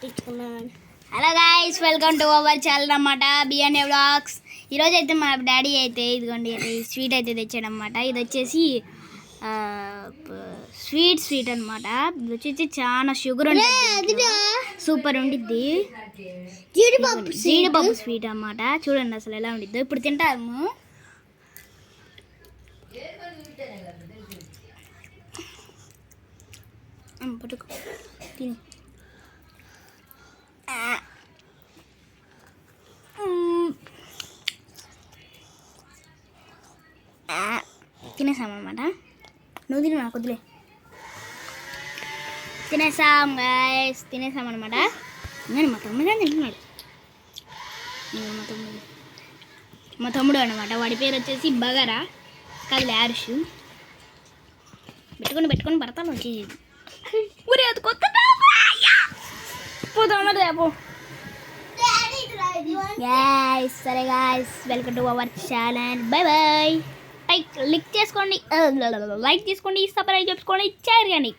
పట్టించుకున్నాను. Hello guys, welcome to our channel అన్నమాట, BNA vlogs. ఈరోజు అయితే మా డాడీ అయితే ఇదిగోండి స్వీట్ అయితే తెచ్చాడనమాట. ఇది వచ్చేసి స్వీట్ అనమాట. ఇది వచ్చేసి చాలా షుగర్ ఉంటుంది, సూపర్ ఉండిద్ది. జీడిపప్పు స్వీట్ అన్నమాట. చూడండి అసలు ఎలా ఉండిద్దో. ఇప్పుడు తింటాము. పట్టుకో, తిని. తినేసామన్నమాట. నువ్వు తిని నాకు వదిలే. తినేసాం గైస్, తినేసామన్నమాట. నేను మా తమ్ముడు అని తింటున్నాడు. మా తమ్ముడు అనమాట. వాడి పేరు వచ్చేసి బగారా, కాదు ఆరుష్. పెట్టుకొని పడతాను వచ్చి ఊరే అది కొత్త పోతామన్నది రేపు. గాయ్స్, సరే guys, welcome to our channel. Bye bye. Like చేసుకోండి, లైక్ చేసుకోండి, సబ్స్క్రైబ్ చేసుకోండి, షేర్ చేయండి.